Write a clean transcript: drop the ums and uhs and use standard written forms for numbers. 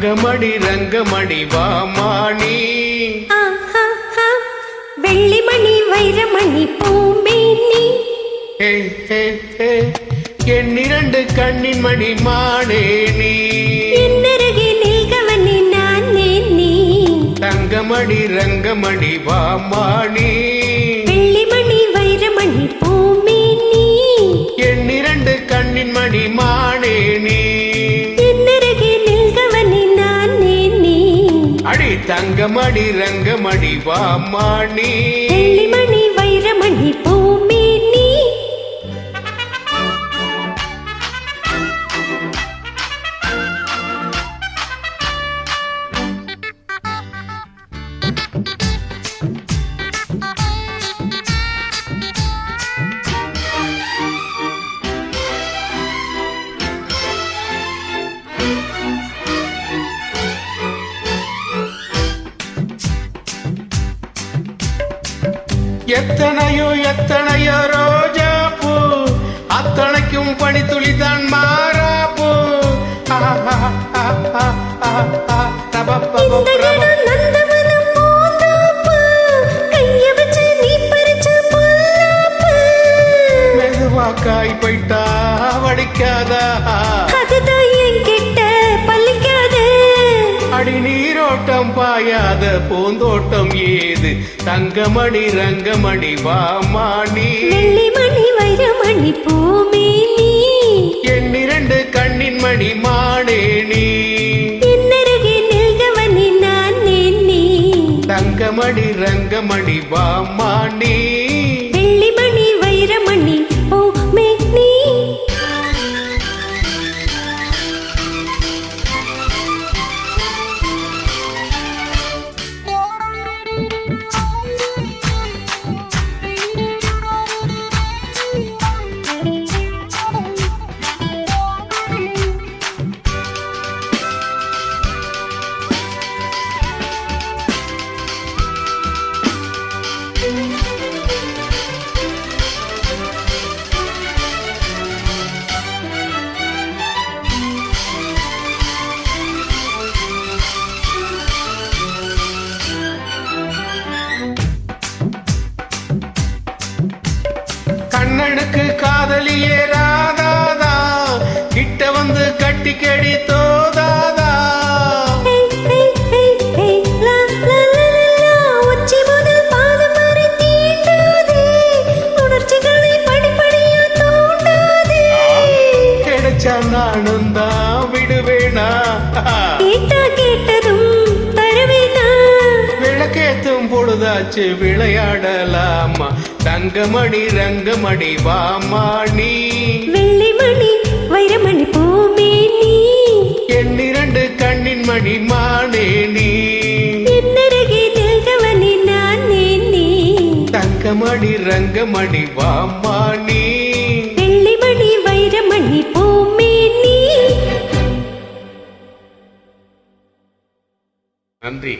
தங்கமடி ரங்கமடி வாமாணி வெள்ளிமணி வைரமணி பூமேனி எண்ணிரண்டு கண்ணின் மணி மானேனி என்னருகே நில்கவனி நான் நீ தங்கமடி ரங்கமடி வாமாணி வெள்ளிமணி வைரமணி பூமேனி எண்ணிரண்டு கண்ணின் மணி மானேனி என்னருகே நில்கவனி நான் நீ அடி தங்கமடி ரங்கமடி வாமாணி வெள்ளிமணி வைரமணி பூமேனி எத்தனையோ எத்தனையோ ரோஜா பூ அத்தனைக்கும் பனித்துளிதான் மாறாப்பூ மெதுவாக்காய் போயிட்டா வடிக்காதா அடி நீரோட்டம் பாயாத பூந்தோட்டம் ஏது தங்கமணி ரங்கமணி வாமாணி வெள்ளிமணி வைரமணி பூமேனி எண்ணிரண்டு கண்ணின் மணி மானேனி என்னருகே நில்கவனி நான் நீ தங்கமணி ரங்கமணி வாமாணி வெள்ளிமணி வைரமணி பூமேனி கண்ணனுக்கு காதலியே ராதாதா கிட்ட வந்து கட்டிக்கடி தோதாதா கிடைச்சா நானும் தான் விடுவேனா கேட்டதும் தருவேனா விளக்கேத்தும் பொழுதாச்சு விளையாடலாமா தங்கமணி ரங்கமணி வாமாணி வெள்ளிமணி வைரமணி பூமேனி எண்ணிரண்டு கண்ணின் மணி மானேனி என்னருகே நில்கவனி நான் நீ தங்கமணி ரங்கமணி வாமாணி வெள்ளிமணி வைரமணி பூமேனி. நன்றி.